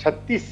36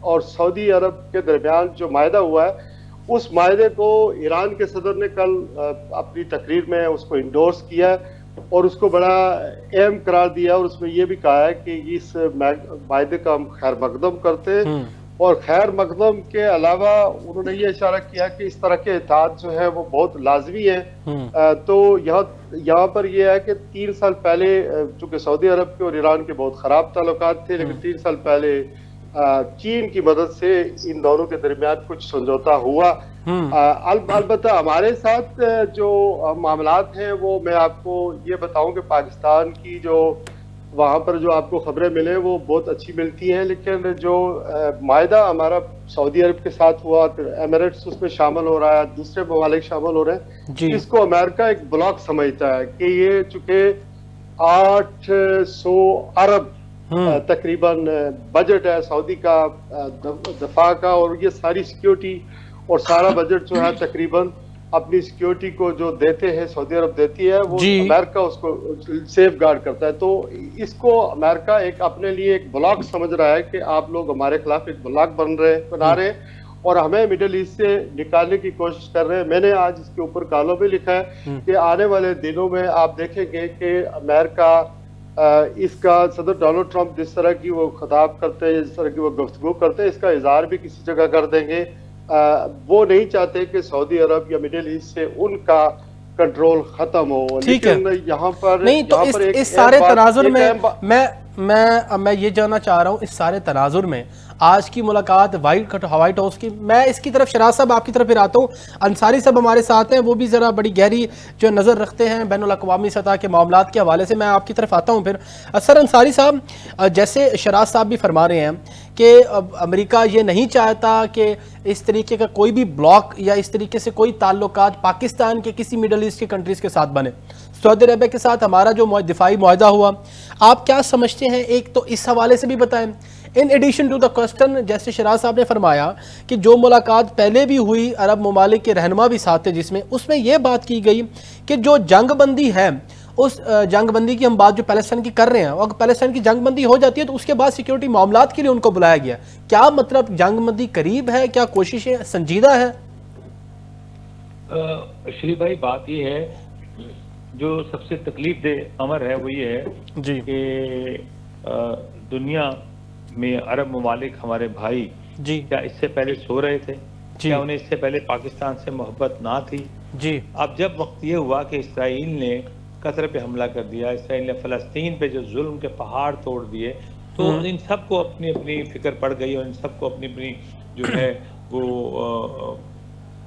اور سعودی عرب کے درمیان جو معاہدہ ہوا ہے، اس معاہدے کو ایران کے صدر نے کل اپنی تقریر میں اس کو انڈورس کیا ہے اور اس کو بڑا اہم قرار دیا، اور اس میں یہ بھی کہا ہے کہ اس معاہدے کا ہم خیر مقدم کرتے ہیں، اور خیر مقدم کے علاوہ انہوں نے یہ اشارہ کیا کہ اس طرح کے اتحاد جو ہے وہ بہت لازمی ہے۔ تو یہاں پر یہ ہے کہ 3 سال پہلے چونکہ سعودی عرب کے اور ایران کے بہت خراب تعلقات تھے، لیکن 3 سال پہلے چین کی مدد سے ان دونوں کے درمیان کچھ سمجھوتا ہوا۔ البتہ ہمارے ساتھ جو معاملات ہیں وہ میں آپ کو یہ بتاؤں کہ پاکستان کی جو وہاں پر جو آپ کو خبریں ملیں وہ بہت اچھی ملتی ہیں، لیکن جو معاہدہ ہمارا سعودی عرب کے ساتھ ہوا، ایمریٹس اس میں شامل ہو رہا ہے، دوسرے ممالک شامل ہو رہے ہیں، اس کو امریکہ ایک بلاک سمجھتا ہے کہ یہ چونکہ 800 ارب تقریباً بجٹ ہے سعودی کا دفاع کا، اور یہ ساری سیکیورٹی اور سارا بجٹ جو ہے تقریباً اپنی سیکیورٹی کو جو دیتے ہیں سعودی عرب دیتی ہے، وہ امریکہ اس کو سیف گارڈ کرتا ہے۔ تو اس کو امریکہ ایک اپنے لیے ایک بلاک سمجھ رہا ہے کہ آپ لوگ ہمارے خلاف ایک بلاک بنا رہے ہیں اور ہمیں مڈل ایسٹ سے نکالنے کی کوشش کر رہے ہیں۔ میں نے آج اس کے اوپر کالوں میں لکھا ہے کہ آنے والے دنوں میں آپ دیکھیں گے کہ امریکہ اس کا صدر ڈونلڈ ٹرمپ جس طرح کی وہ خطاب کرتے ہیں، جس طرح کی وہ گفتگو کرتے ہیں، اس کا اظہار بھی کسی جگہ کر دیں گے۔ وہ نہیں چاہتے کہ سعودی عرب یا مڈل ایسٹ سے ان کا کنٹرول ختم ہو، لیکن یہاں پر نہیں تو اس سارے تناظر میں یہ جاننا چاہ رہا ہوں، اس سارے تناظر میں آج کی ملاقات وائٹ ہاؤس کی، میں اس کی طرف شراز صاحب آپ کی طرف پھر آتا ہوں، انصاری صاحب ہمارے ساتھ ہیں، وہ بھی ذرا بڑی گہری جو نظر رکھتے ہیں بین الاقوامی سطح کے معاملات کے حوالے سے، میں آپ کی طرف آتا ہوں پھر۔ سر انصاری صاحب، جیسے شراز صاحب بھی فرما رہے ہیں کہ امریکہ یہ نہیں چاہتا کہ اس طریقے کا کوئی بھی بلاک یا اس طریقے سے کوئی تعلقات پاکستان کے کسی مڈل ایسٹ کے کنٹریز کے ساتھ بنے۔ سعودی عربیہ کے ساتھ ہمارا جو دفاعی معاہدہ ہوا، آپ کیا سمجھتے ہیں؟ ایک تو اس حوالے سے بھی بتائیں۔ In addition to the question, جیسے شراز صاحب نے فرمایا کہ جو ملاقات پہلے بھی ہوئی، عرب ممالک کے رہنما بھی ساتھ تھے، جس میں اس میں یہ بات کی گئی کہ جو جنگ بندی ہے، اس جنگ بندی کی ہم بات جو پیلسٹائن کی کر رہے ہیں، اگر پیلسٹائن کی جنگ بندی ہو جاتی ہے تو اس کے بعد سیکیورٹی معاملات کے لیے ان کو بلایا گیا۔ کیا مطلب جنگ بندی قریب ہے؟ کیا کوششیں سنجیدہ ہے؟ شریف بھائی، بات یہ ہے جو سب سے تکلیف دہ امر ہے وہ یہ ہے کہ دنیا میں عرب ممالک ہمارے بھائی کیا اس سے پہلے سو رہے تھے؟ کیا انہیں اس سے پہلے پاکستان سے محبت نہ تھی؟ اب جب وقت یہ ہوا کہ اسرائیل نے قطر پہ حملہ کر دیا، اسرائیل نے فلسطین پہ جو ظلم کے پہاڑ توڑ دیے، تو ان سب کو اپنی اپنی فکر پڑ گئی اور ان سب کو اپنی اپنی جو ہے وہ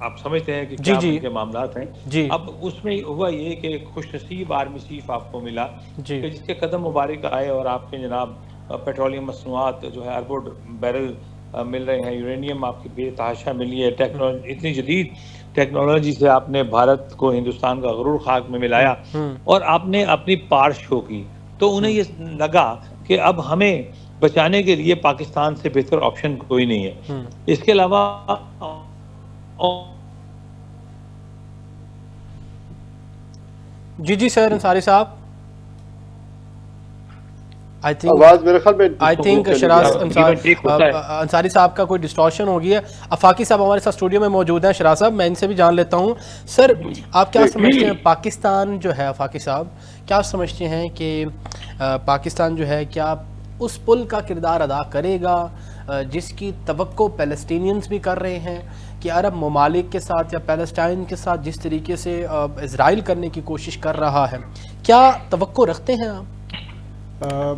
آپ سمجھتے ہیں کہ کیا ان کے معاملات ہیں۔ اب اس میں ہوا یہ کہ ایک خوش نصیب آرمی چیف آپ کو ملا کہ جس کے قدم مبارک آئے اور آپ کے جناب پیٹرولیم مصنوعات جو ہے اربوں بیرل مل رہے ہیں، یورینیم آپ کی بے تحاشا ملی ہے، اتنی جدید ٹیکنالوجی سے آپ نے بھارت کو ہندوستان کا غرور خاک میں ملایا اور آپ نے اپنی پار شو کی، تو انہیں یہ لگا کہ اب ہمیں بچانے کے لیے پاکستان سے بہتر آپشن کوئی نہیں ہے۔ اس کے علاوہ جی سر انصاری صاحب، آواز میرے خیال میں انصاری صاحب کا کوئی ڈسٹورشن ہو گیا ہے۔ افاقی صاحب ہمارے ساتھ اسٹوڈیو میں موجود ہیں، شراز صاحب میں ان سے بھی جان لیتا ہوں۔ سر آپ کیا سمجھتے ہیں پاکستان جو ہے، افاقی صاحب کیا سمجھتے ہیں کہ پاکستان جو ہے کیا اس پل کا کردار ادا کرے گا جس کی توقع پیلسٹینینز بھی کر رہے ہیں کہ عرب ممالک کے ساتھ یا پیلسٹائن کے ساتھ جس طریقے سے اسرائیل کرنے کی کوشش کر رہا ہے، کیا توقع رکھتے ہیں آپ؟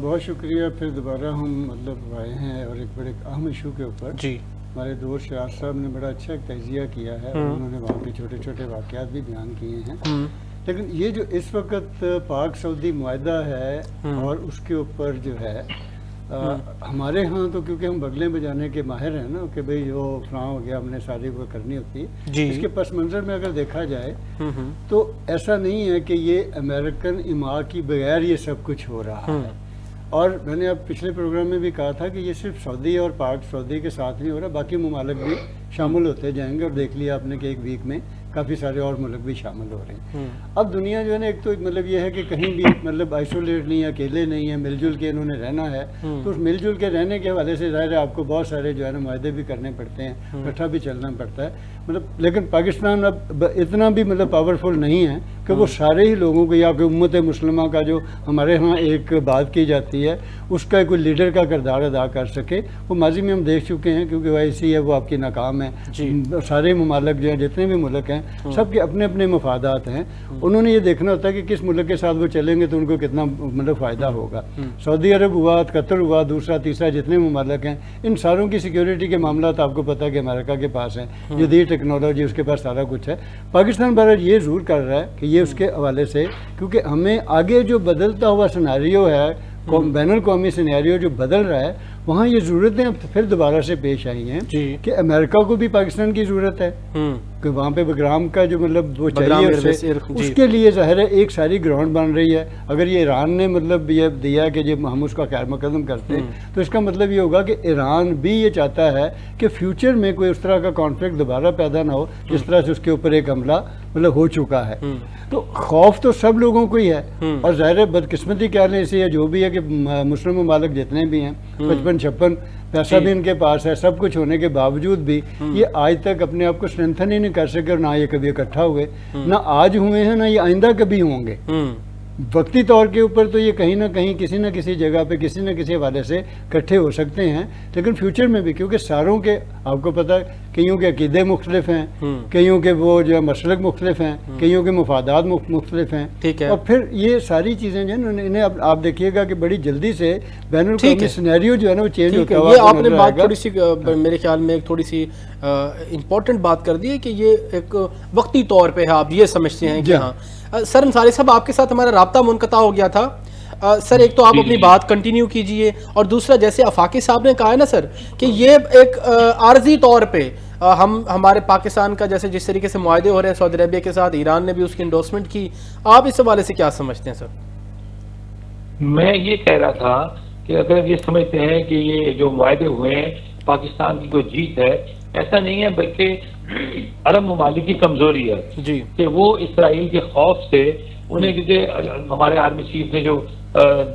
بہت شکریہ، پھر دوبارہ ہم مطلب آئے ہیں اور ایک بڑے اہم ایشو کے اوپر۔ ہمارے دوست شراز صاحب نے بڑا اچھا ایک تجزیہ کیا ہے، انہوں نے وہاں کے چھوٹے چھوٹے واقعات بھی بیان کیے ہیں، لیکن یہ جو اس وقت پاک سعودی معاہدہ ہے اور اس کے اوپر جو ہے ہمارے ہاں تو کیونکہ ہم بغلیں بجانے کے ماہر ہیں نا کہ بھئی جو فلاں ہو گیا ہم نے ساری وہ کرنی ہوتی ہے، اس کے پس منظر میں اگر دیکھا جائے تو ایسا نہیں ہے کہ یہ امریکن ایما کی بغیر یہ سب کچھ ہو رہا ہے۔ اور میں نے اب پچھلے پروگرام میں بھی کہا تھا کہ یہ صرف سعودی اور پاک سعودی کے ساتھ نہیں ہو رہا، باقی ممالک بھی شامل ہوتے جائیں گے، اور دیکھ لیا آپ نے کہ ایک ویک میں کافی سارے اور ملک بھی شامل ہو رہے ہیں. اب دنیا جو ہے نا ایک تو مطلب یہ ہے کہ کہیں بھی مطلب آئسولیٹ نہیں ہے, اکیلے نہیں ہیں, مل جل کے انہوں نے رہنا ہے. تو اس مل جل کے رہنے کے حوالے سے ظاہر ہے آپ کو بہت سارے جو ہے نا معاہدے بھی کرنے پڑتے ہیں, اکٹھا بھی چلنا پڑتا ہے مطلب. لیکن پاکستان اب اتنا بھی مطلب پاورفل نہیں ہے کہ وہ سارے ہی لوگوں کو, یا کہ امت مسلمہ کا جو ہمارے ہاں ایک بات کی جاتی ہے اس کا کوئی لیڈر کا کردار ادا کر سکے. وہ ماضی میں ہم دیکھ چکے ہیں کیونکہ OIC ہے وہ آپ کی ناکام ہے. سارے ممالک جو ہیں جتنے بھی ملک ہیں سب کے اپنے اپنے مفادات ہیں. انہوں نے یہ دیکھنا ہوتا ہے کہ کس ملک کے ساتھ وہ چلیں گے تو ان کو کتنا مطلب فائدہ ہوگا. سعودی عرب ہوا, قطر ہوا, دوسرا تیسرا جتنے ممالک ہیں ان ساروں کی سیکیورٹی کے معاملات آپ کو پتہ ہے کہ امریکہ کے پاس ہیں, جدید ٹیکنالوجی اس کے پاس سارا کچھ ہے. پاکستان بہرحال یہ ضرور کر رہا ہے کہ یہ اس کے حوالے سے, کیونکہ ہمیں آگے جو بدلتا ہوا سیناریو ہے, بین الاقوامی سیناریو جو بدل رہا ہے, وہاں یہ ضرورتیں پھر دوبارہ سے پیش آئی ہیں کہ امریکہ کو بھی پاکستان کی ضرورت ہے کہ وہاں پہ بگرام کا جو مطلب وہ چاہیے اس کے لیے ظاہر ہے ایک ساری گراؤنڈ بن رہی ہے. اگر یہ ایران نے مطلب یہ دیا کہ جب ہم اس کا خیر مقدم کرتے ہیں تو اس کا مطلب یہ ہوگا کہ ایران بھی یہ چاہتا ہے کہ فیوچر میں کوئی اس طرح کا کانفلکٹ دوبارہ پیدا نہ ہو جس طرح سے اس کے اوپر ایک حملہ مطلب ہو چکا ہے. تو خوف تو سب لوگوں کو ہی ہے, اور ظاہر بدقسمتی کیا لیں اسے, جو بھی ہے کہ مسلم ممالک جتنے بھی ہیں 55-56 پیسہ بھی ان کے پاس ہے, سب کچھ ہونے کے باوجود بھی یہ آج تک اپنے آپ کو اسٹرینتھن ہی نہیں کر سکے, اور نہ یہ کبھی اکٹھا ہوئے, نہ آج ہوئے ہیں, نہ یہ آئندہ کبھی ہوں گے. وقتی طور کے اوپر تو یہ کہیں نہ کہیں کسی نہ کسی جگہ پہ کسی نہ کسی حوالے سے اکٹھے ہو سکتے ہیں, لیکن فیوچر میں بھی کیونکہ ساروں کے آپ کو پتہ ہے کئیوں کے عقیدے مختلف ہیں, کئیوں کے وہ جو مسلک مختلف ہیں, کئیوں کے مفادات مختلف ہیں, اور پھر یہ ساری چیزیں جو ہیں انہیں آپ دیکھیے گا کہ بڑی جلدی سے بین الاقوامی سینیریو جو ہے نا وہ چینج ہوتا ہے. یہ آپ نے بات تھوڑی سی میرے خیال میں ایک تھوڑی سی امپورٹنٹ بات کر دی ہے کہ یہ ایک وقتی طور پہ ہے, آپ یہ سمجھتے ہیں کہ ہاں. سر انصاری صاحب آپ کے ساتھ ہمارا رابطہ منقطع ہو گیا تھا. سر ایک تو آپ اپنی بات کنٹینیو کیجئے, اور دوسرا جیسے آفاقی صاحب نے کہا ہے نا سر کہ یہ ایک عارضی طور پہ ہمارے پاکستان کا جیسے جس طریقے سے معاہدے ہو رہے ہیں سعودی عربیہ کے ساتھ, ایران نے بھی اس کی انڈورسمنٹ کی, آپ اس حوالے سے کیا سمجھتے ہیں سر؟ میں یہ کہہ رہا تھا کہ اگر یہ سمجھتے ہیں کہ یہ جو معاہدے ہوئے ہیں پاکستان کی کوئی جیت ہے, ایسا نہیں ہے, بلکہ عرب ممالک کی کمزوری ہے کہ وہ اسرائیل کے خوف سے انہیں, کیونکہ ہمارے آرمی چیف نے جو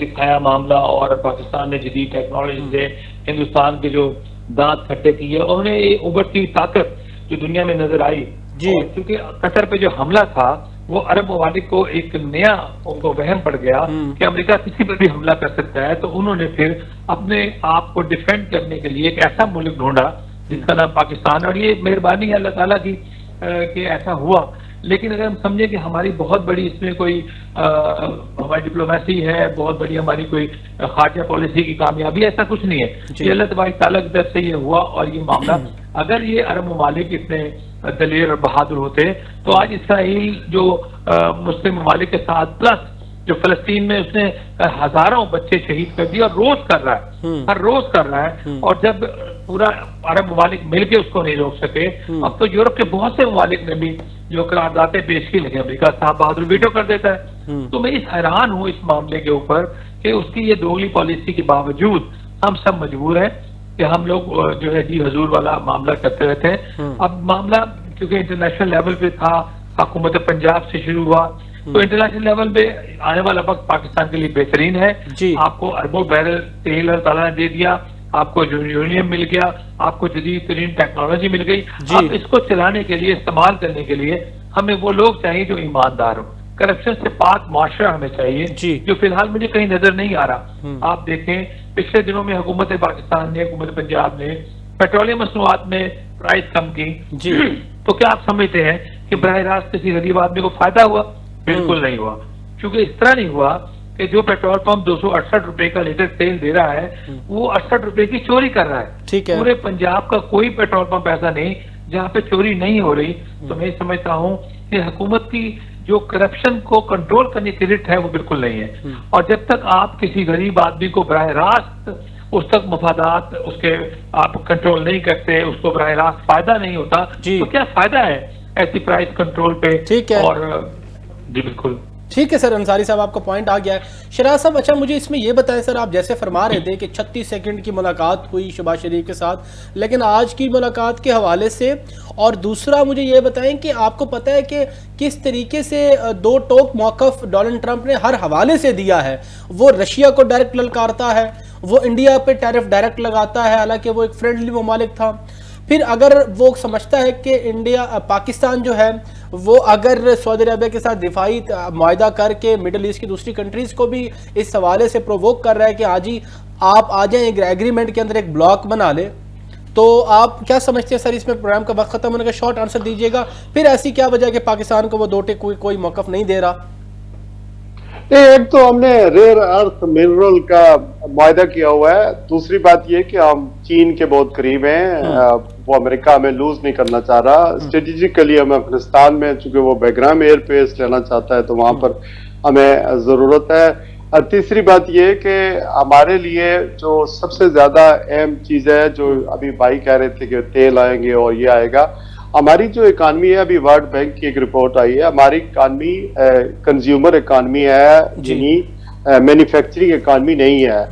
دکھایا معاملہ اور پاکستان نے جدید ٹیکنالوجی سے ہندوستان کے جو دانت کھٹے کیے, اور انہیں یہ ابھرتی طاقت جو دنیا میں نظر آئی, کیونکہ قطر پہ جو حملہ تھا وہ عرب ممالک کو ایک نیا ان کو وہم پڑ گیا کہ امریکہ کسی پر بھی حملہ کر سکتا ہے, تو انہوں نے پھر اپنے آپ کو ڈیفینڈ کرنے کے لیے ایک ایسا ملک ڈھونڈا جس کا نام پاکستان, اور یہ مہربانی ہے اللہ تعالیٰ کی کہ ایسا ہوا. لیکن اگر ہم سمجھیں کہ ہماری بہت بڑی اس میں کوئی ہماری ڈپلومیسی ہے, بہت بڑی ہماری کوئی خارجہ پالیسی کی کامیابی, ایسا کچھ نہیں ہے. یہ اللہ تبارک تعالیٰ کی طرف سے یہ ہوا, اور یہ معاملہ اگر یہ عرب ممالک اتنے دلیر اور بہادر ہوتے تو آج اسرائیل جو مسلم ممالک کے ساتھ پلس جو فلسطین میں اس نے ہزاروں بچے شہید کر دیے, اور روز کر رہا ہے, ہر روز کر رہا ہے, اور جب پورا عرب ممالک مل کے اس کو نہیں روک سکے, اب تو یورپ کے بہت سے ممالک نے بھی جو قراردادیں پیش کی, لیکن امریکہ صاحب بہادر ویٹو کر دیتا ہے. تو میں اس حیران ہوں اس معاملے کے اوپر کہ اس کی یہ دوگلی پالیسی کے باوجود ہم سب مجبور ہیں کہ ہم لوگ جو ہے جی حضور والا معاملہ کرتے رہتے ہیں. اب معاملہ کیونکہ انٹرنیشنل لیول پہ تھا, حکومت پنجاب سے شروع ہوا, تو انٹرنیشنل لیول پہ آنے والا وقت پاکستان کے لیے بہترین ہے. آپ کو اربوں بیرل تیل اللہ تعالیٰ نے دے دیا, آپ کو یورینیم مل گیا, آپ کو جدید ترین ٹیکنالوجی مل گئی. اب اس کو چلانے کے لیے, استعمال کرنے کے لیے ہمیں وہ لوگ چاہیے جو ایماندار ہوں. کرپشن سے پاک معاشرہ ہمیں چاہیے, جو فی الحال مجھے کہیں نظر نہیں آ رہا. آپ دیکھیں پچھلے دنوں میں حکومت پاکستان نے, حکومت پنجاب نے پیٹرولیم مصنوعات میں پرائز کم کی, تو کیا آپ سمجھتے ہیں کہ براہ راست کسی غریب آدمی کو فائدہ ہوا؟ بالکل نہیں ہوا. کیونکہ اس طرح نہیں ہوا کہ جو پیٹرول پمپ 268 روپے کا لیٹر تیل دے رہا ہے وہ 68 روپے کی چوری کر رہا ہے. پورے پنجاب کا کوئی پیٹرول پمپ ایسا نہیں جہاں پہ چوری نہیں ہو رہی. تو میں سمجھتا ہوں کہ حکومت کی جو کرپشن کو کنٹرول کرنے کی ریٹ ہے وہ بالکل نہیں ہے. اور جب تک آپ کسی غریب آدمی کو براہ راست اس تک مفادات اس کے آپ کنٹرول نہیں کرتے, اس کو براہ راست فائدہ نہیں ہوتا, تو کیا فائدہ ہے ایسی پرائز کنٹرول پہ؟ اور جی بالکل ٹھیک ہے سر، انصاری صاحب آپ کا پوائنٹ آ گیا ہے. شہراز صاحب اچھا مجھے اس میں یہ بتائیں سر، آپ جیسے فرما رہے تھے کہ 36 سیکنڈ کی ملاقات ہوئی شہباز شریف کے ساتھ، لیکن آج کی ملاقات کے حوالے سے، اور دوسرا مجھے یہ بتائیں کہ آپ کو پتہ ہے کہ کس طریقے سے دو ٹوک موقف ڈونلڈ ٹرمپ نے ہر حوالے سے دیا ہے. وہ رشیا کو ڈائریکٹ للکارتا ہے، وہ انڈیا پہ ٹیرف ڈائریکٹ لگاتا ہے حالانکہ وہ ایک فرینڈلی ممالک تھا. پھر اگر وہ سمجھتا ہے کہ پاکستان جو ہے وہ اگر سعودی عربیہ کے ساتھ دفاعی معاہدہ کر کے مڈل ایسٹ کی دوسری کنٹریز کو بھی اس حوالے سے پرووک کر رہا ہے کہ آج ہی آپ آ جائیں ایک ایگریمنٹ کے اندر ایک بلاک بنا لے، تو آپ کیا سمجھتے ہیں سر اس میں پروگرام کا وقت ختم ہونے کا شارٹ آنسر دیجیے گا. پھر ایسی کیا وجہ ہے کہ پاکستان کو وہ دو ٹیک کوئی موقف نہیں دے رہا؟ ایک تو ہم نے ریئر ارتھ منرل کا معاہدہ کیا ہوا ہے، دوسری بات یہ کہ ہم چین کے بہت قریب ہیں، وہ امریکہ ہمیں لوز نہیں کرنا چاہ رہا. اسٹریٹجیکلی ہمیں افغانستان میں چونکہ وہ بیگرام ایئر بیس لینا چاہتا ہے تو وہاں پر ہمیں ضرورت ہے. اور تیسری بات یہ کہ ہمارے لیے جو سب سے زیادہ اہم چیز ہے، جو ابھی بھائی کہہ رہے تھے کہ تیل آئیں گے اور یہ آئے گا، ہماری جو اکانومی ہے، ابھی ورلڈ بینک کی ایک رپورٹ آئی ہے، ہماری اکانومی کنزیومر اکانومی ہے، یعنی مینوفیکچرنگ اکانومی نہیں ہے.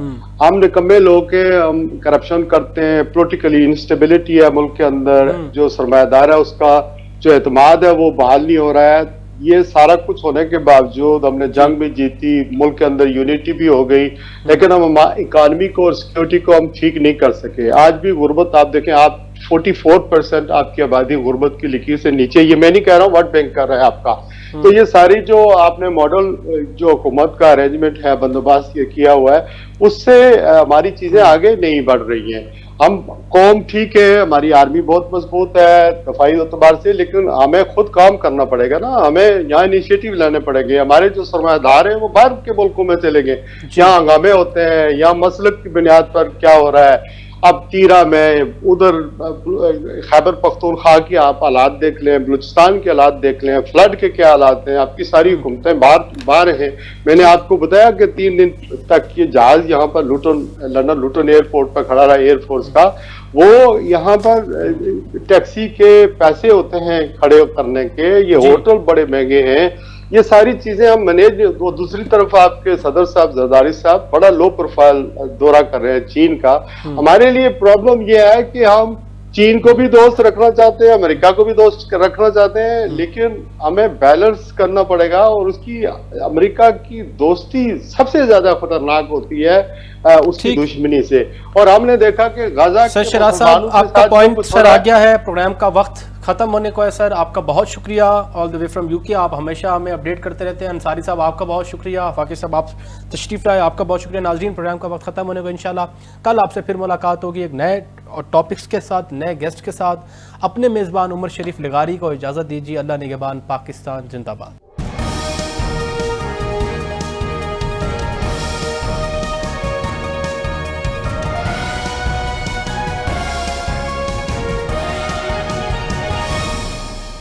ہم نکمے لوگ ہیں، ہم کرپشن کرتے ہیں، پولیٹیکلی انسٹیبلٹی ہے ملک کے اندر، جو سرمایہ دار ہے اس کا جو اعتماد ہے وہ بحال نہیں ہو رہا ہے. یہ سارا کچھ ہونے کے باوجود ہم نے جنگ بھی جیتی، ملک کے اندر یونٹی بھی ہو گئی، لیکن ہم اکانومی کو اور سیکورٹی کو ہم ٹھیک نہیں کر سکے. آج بھی غربت آپ دیکھیں، آپ 44% آپ کی آبادی غربت کی لکیر سے نیچے. یہ میں نہیں کہہ رہا ہوں، ورلڈ بینک کر رہا ہے آپ کا. تو یہ ساری جو آپ نے ماڈل جو حکومت کا ارینجمنٹ ہے، بندوبست یہ کیا ہوا ہے، اس سے ہماری چیزیں آگے نہیں بڑھ رہی ہیں. ہم قوم ٹھیک ہے، ہماری آرمی بہت مضبوط ہے دفاعی اعتبار سے، لیکن ہمیں خود کام کرنا پڑے گا نا، ہمیں یہاں انیشیٹو لینے پڑیں گے. ہمارے جو سرمایہ دار ہیں وہ باہر کے ملکوں میں چلے گئے، یہاں ہنگامے ہوتے ہیں، یہاں مسلک کی بنیاد پر کیا ہو رہا ہے. اب تیرا میں ادھر خیبر پختونخوا کی آپ حالات دیکھ لیں، بلوچستان کے حالات دیکھ لیں، فلڈ کے کیا حالات ہیں. آپ کی ساری حکومتیں باہر ہیں. میں نے آپ کو بتایا کہ 3 دن تک یہ جہاز یہاں پر لندن لوٹن ایئرپورٹ پر کھڑا رہا ایئر فورس کا. وہ یہاں پر ٹیکسی کے پیسے ہوتے ہیں کھڑے کرنے کے، یہ ہوٹل بڑے مہنگے ہیں. یہ ساری چیزیں ہم مینیج. دوسری طرف آپ کے صدر صاحب زرداری صاحب بڑا لو پروفائل دورہ کر رہے ہیں چین کا. ہمارے لیے پرابلم یہ ہے کہ ہم چین کو بھی دوست رکھنا چاہتے ہیں، امریکہ کو بھی دوست رکھنا چاہتے ہیں، لیکن ہمیں بیلنس کرنا پڑے گا. اور اس کی امریکہ کی دوستی سب سے زیادہ خطرناک ہوتی ہے اس کی دشمنی سے. اور ہم نے دیکھا کہ غزہ سر شہراز صاحب آپ کا پوائنٹ سر آ گیا ہے، پروگرام کا وقت ختم ہونے کو ہے. سر آپ کا بہت شکریہ، آل دی وے فرام UK. آپ ہمیشہ ہمیں اپڈیٹ کرتے رہتے ہیں. انصاری صاحب آپ کا بہت شکریہ، فاقی صاحب آپ تشریف لائے، آپ کا بہت شکریہ. ناظرین پروگرام کا وقت ختم ہونے کو انشاءاللہ کل آپ سے پھر ملاقات ہوگی ایک نئے ٹاپکس کے ساتھ، نئے گیسٹ کے ساتھ. اپنے میزبان عمر شریف لغاری کو اجازت دیجیے. اللہ نگہبان. پاکستان زندہ باد.